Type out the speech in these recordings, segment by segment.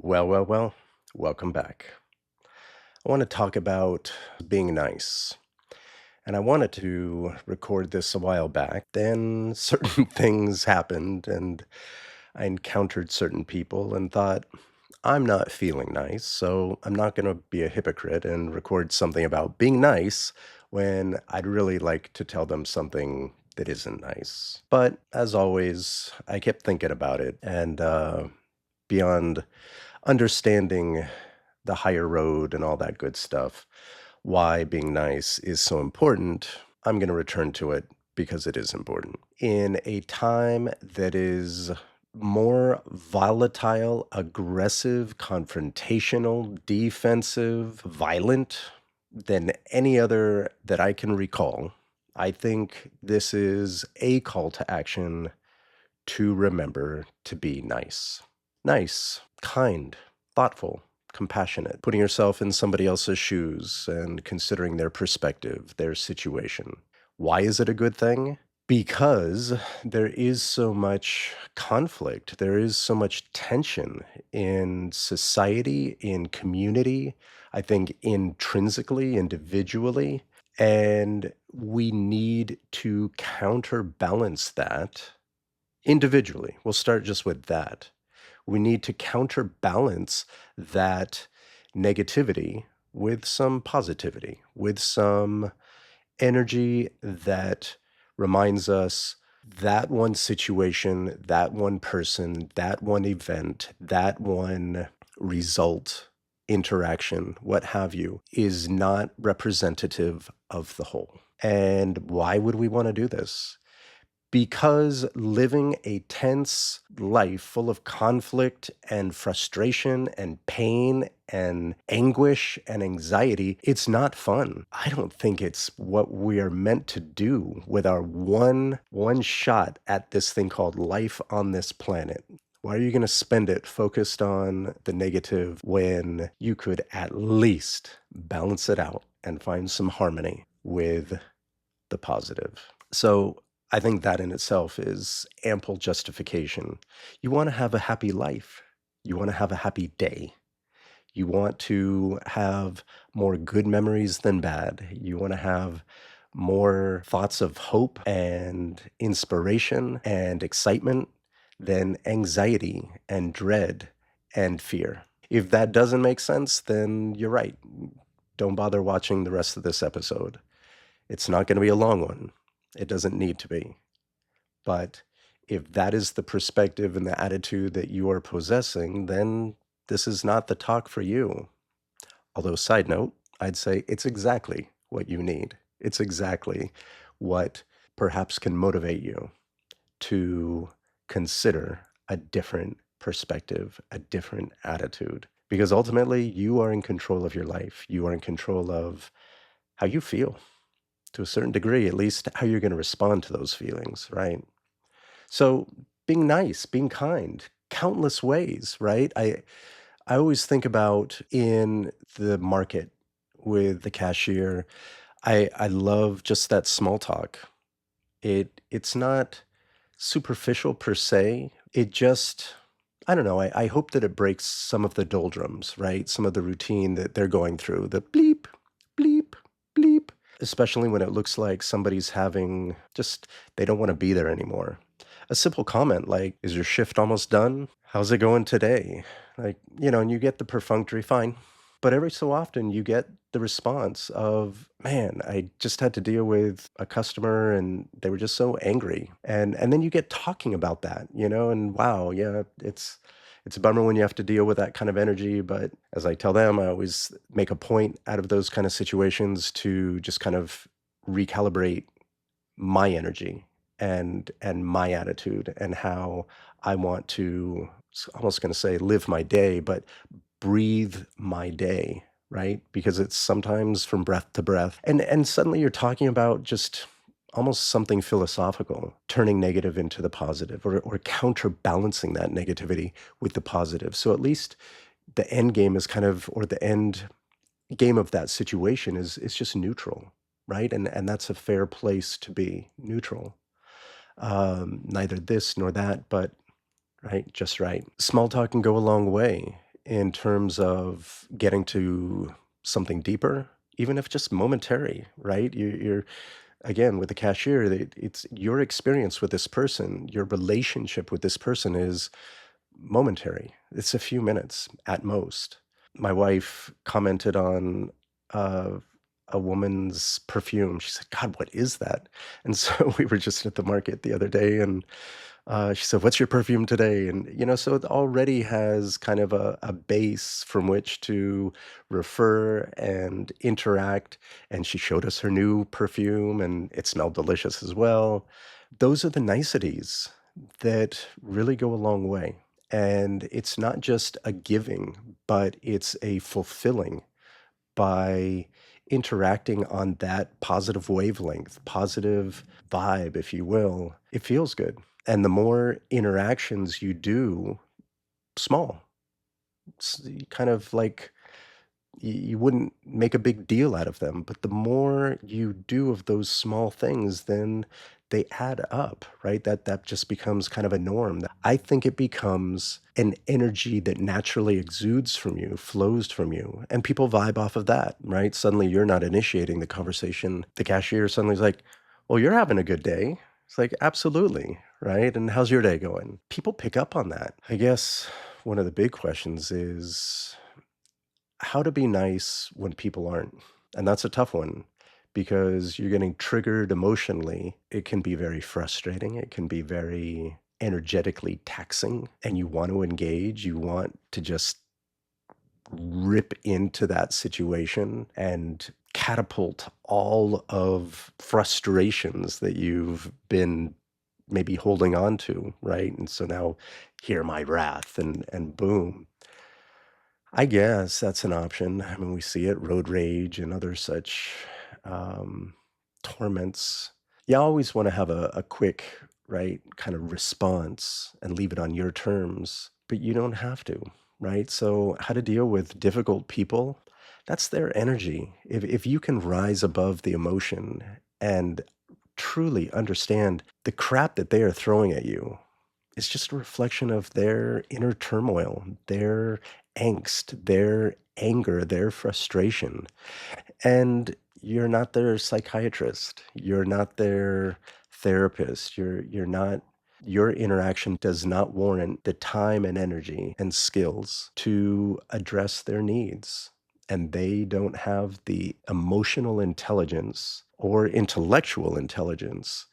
Well, welcome back. I want to talk about being nice. And I wanted to record this a while back. Then certain things happened, and I encountered certain people and thought, I'm not feeling nice, so I'm not going to be a hypocrite and record something about being nice when I'd really like to tell them something that isn't nice. But as always, I kept thinking about it, and beyond understanding the higher road and all that good stuff, why being nice is so important, I'm going to return to it because it is important. In a time that is more volatile, aggressive, confrontational, defensive, violent than any other that I can recall, I think this is a call to action to remember to be nice. Nice, kind, thoughtful, compassionate, putting yourself in somebody else's shoes and considering their perspective, their situation. Why is it a good thing? Because there is so much conflict, there is so much tension in society, in community, I think intrinsically, individually, and we need to counterbalance that individually. We'll start just with that. We need to counterbalance that negativity with some positivity, with some energy that reminds us that one situation, that one person, that one event, that one result, interaction, what have you, is not representative of the whole. And why would we want to do this? Because living a tense life full of conflict and frustration and pain and anguish and anxiety, it's not fun. I don't think it's what we are meant to do with our one shot at this thing called life on this planet. Why are you going to spend it focused on the negative when you could at least balance it out and find some harmony with the positive? So I think that in itself is ample justification. You want to have a happy life. You want to have a happy day. You want to have more good memories than bad. You want to have more thoughts of hope and inspiration and excitement than anxiety and dread and fear. If that doesn't make sense, then you're right. Don't bother watching the rest of this episode. It's not going to be a long one. It doesn't need to be. But if that is the perspective and the attitude that you are possessing, then this is not the talk for you. Although, side note, I'd say it's exactly what you need. It's exactly what perhaps can motivate you to consider a different perspective, a different attitude. Because ultimately, you are in control of your life. You are in control of how you feel to a certain degree, at least how you're going to respond to those feelings, right? So being nice, being kind, countless ways, right? I always think about in the market with the cashier, I love just that small talk. It's not superficial per se. It just I don't know, I hope that it breaks some of the doldrums, right? Some of the routine that they're going through, the bleep, bleep, bleep, especially when it looks like somebody's having just they don't want to be there anymore. A simple comment like, "Is your shift almost done? How's it going today?" Like, and you get the perfunctory, "Fine." But every so often you get the response of, "Man, I just had to deal with a customer and they were just so angry." And then you get talking about that, and wow, yeah, it's a bummer when you have to deal with that kind of energy, but as I tell them, I always make a point out of those kind of situations to just kind of recalibrate my energy and my attitude and how I want to almost going to say live my day, but breathe my day, right? Because it's sometimes from breath to breath. And suddenly you're talking about just almost something philosophical, turning negative into the positive or counterbalancing that negativity with the positive. So at least the end game is kind of or the end game of that situation is just neutral, right? And that's a fair place to be, neutral. Neither this nor that, but right, just right. Small talk can go a long way in terms of getting to something deeper, even if just momentary, right? You're again with the cashier, it's your experience with this person, your relationship with this person is momentary. It's a few minutes at most. My wife commented on uh, a woman's perfume. She said, "God, what is that?" And so we were just at the market the other day, and she said, "What's your perfume today?" And so it already has kind of a base from which to refer and interact. And she showed us her new perfume, and it smelled delicious as well. Those are the niceties that really go a long way. And it's not just a giving, but it's a fulfilling by interacting on that positive wavelength, positive vibe, if you will. It feels good. And the more interactions you do, small, kind of like you wouldn't make a big deal out of them, but the more you do of those small things, then they add up, right? That just becomes kind of a norm. I think it becomes an energy that naturally exudes from you, flows from you, and people vibe off of that, right? Suddenly you're not initiating the conversation. The cashier suddenly is like, "Well, you're having a good day." It's like, "Absolutely." Right? And how's your day going? People pick up on that. I guess one of the big questions is how to be nice when people aren't. And that's a tough one because you're getting triggered emotionally. It can be very frustrating. It can be very energetically taxing, and you want to engage. You want to just rip into that situation and catapult all of frustrations that you've been maybe holding on to, right? And so now hear my wrath and boom, I guess that's an option. I mean, we see it, road rage and other such um, torments. You always want to have a quick, right, kind of response and leave it on your terms, but you don't have to, right? So, how to deal with difficult people? That's their energy. If you can rise above the emotion and truly understand the crap that they are throwing at you, it's just a reflection of their inner turmoil, their angst, their anger, their frustration. And you're not their psychiatrist. You're not their therapist. You're not your interaction does not warrant the time and energy and skills to address their needs. And they don't have the emotional intelligence or intellectual intelligence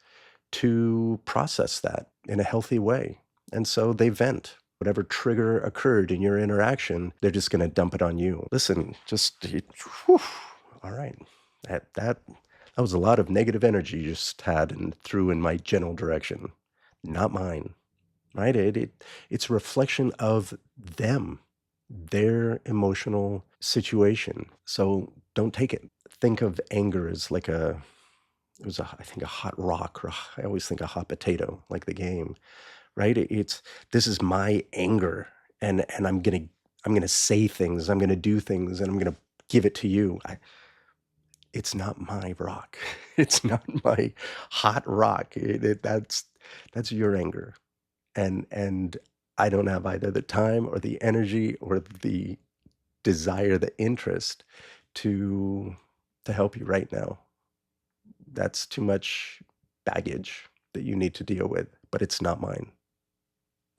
to process that in a healthy way. And so they vent. Whatever trigger occurred in your interaction, they're just going to dump it on you. Listen, whew, all right. That was a lot of negative energy you just had and threw in my general direction. Not mine, right? It's a reflection of them, their emotional situation. So don't take it. Think of anger as like I think a hot rock, or I always think a hot potato, like the game, right? It's this is my anger, and I'm gonna say things, I'm gonna do things, and I'm gonna give it to you. It's not my rock. It's not my hot rock. That's your anger, and I don't have either the time or the energy or the desire, the interest to help you right now. That's too much baggage that you need to deal with, but it's not mine.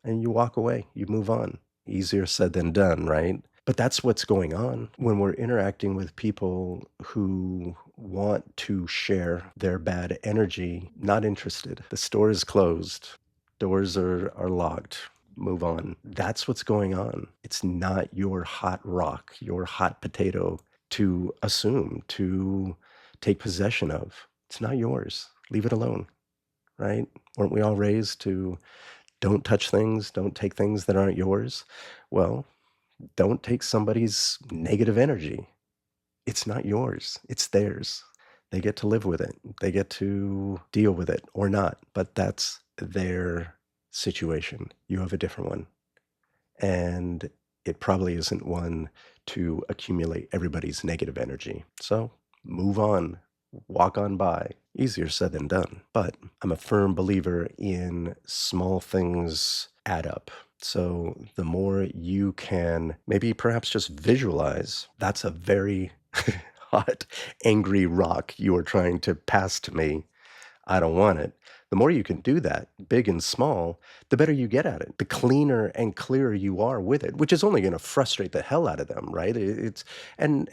And you walk away, you move on. Easier said than done, right? But that's what's going on when we're interacting with people who want to share their bad energy, not interested. The store is closed, doors are locked. Move on. That's what's going on. It's not your hot rock, your hot potato to assume, to take possession of. It's not yours. Leave it alone, right? Weren't we all raised to don't touch things, don't take things that aren't yours? Well, don't take somebody's negative energy. It's not yours, it's theirs. They get to live with it, they get to deal with it or not, but that's their situation. You have a different one. And it probably isn't one to accumulate everybody's negative energy. So move on, walk on by. Easier said than done. But I'm a firm believer in small things add up. So the more you can maybe perhaps just visualize, that's a very hot, angry rock you are trying to pass to me. I don't want it. The more you can do that, big and small, the better you get at it. The cleaner and clearer you are with it, which is only going to frustrate the hell out of them, right? It's and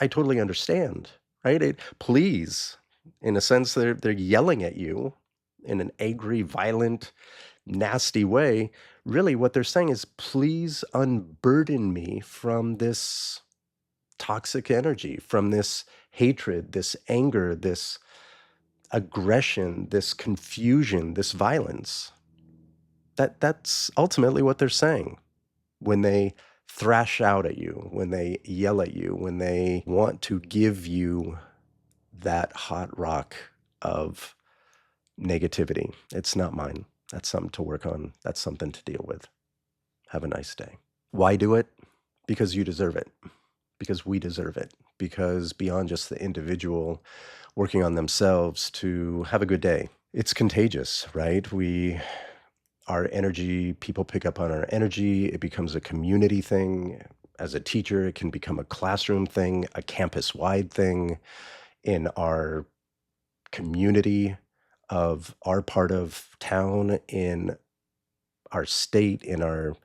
I totally understand, right? Please, in a sense, they're yelling at you in an angry, violent, nasty way. Really, what they're saying is, please unburden me from this toxic energy, from this hatred, this anger, this aggression, this confusion, this violence. That's ultimately what they're saying when they thrash out at you, when they yell at you, when they want to give you that hot rock of negativity. It's not mine. That's something to work on. That's something to deal with. Have a nice day. Why do it? Because you deserve it. Because we deserve it. Because beyond just the individual working on themselves to have a good day, it's contagious, right? Our energy, people pick up on our energy. It becomes a community thing. As a teacher, it can become a classroom thing, a campus wide thing in our community of our part of town, in our state, in our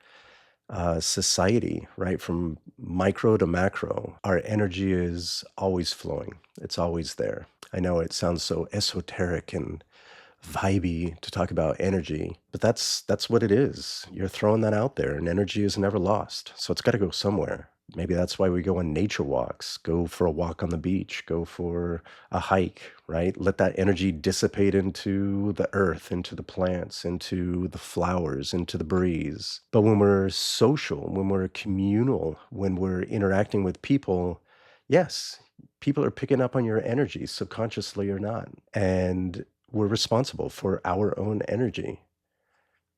society, right? From micro to macro, our energy is always flowing. It's always there. I know it sounds so esoteric and vibey to talk about energy, but that's what it is. You're throwing that out there, and energy is never lost. So it's got to go somewhere. Maybe that's why we go on nature walks, go for a walk on the beach, go for a hike, right? Let that energy dissipate into the earth, into the plants, into the flowers, into the breeze. But when we're social, when we're communal, when we're interacting with people, yes, people are picking up on your energy, subconsciously or not. And we're responsible for our own energy,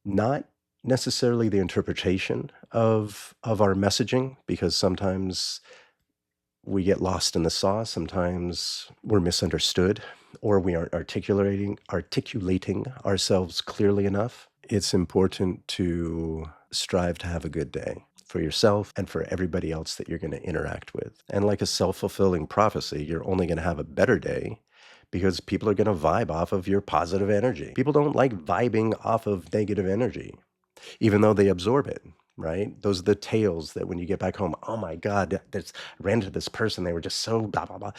not necessarily the interpretation of our messaging, because sometimes we get lost in the sauce. Sometimes we're misunderstood, or we aren't articulating ourselves clearly enough. It's important to strive to have a good day for yourself and for everybody else that you're going to interact with. And like a self-fulfilling prophecy, you're only going to have a better day because people are going to vibe off of your positive energy. People don't like vibing off of negative energy, even though they absorb it, right? Those are the tales that when you get back home, oh my God, that's ran into this person. They were just so blah blah blah.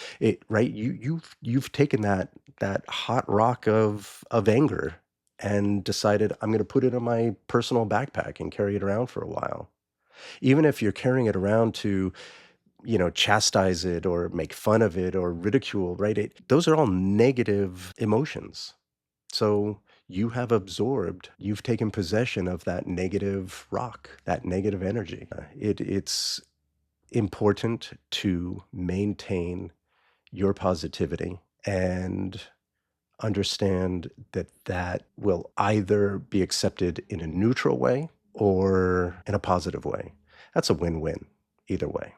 Right? You've taken that hot rock of anger and decided I'm going to put it in my personal backpack and carry it around for a while. Even if you're carrying it around to, chastise it or make fun of it or ridicule, right? Those are all negative emotions. So you have absorbed, you've taken possession of that negative rock, that negative energy. It's important to maintain your positivity and understand that that will either be accepted in a neutral way or in a positive way. That's a win-win either way.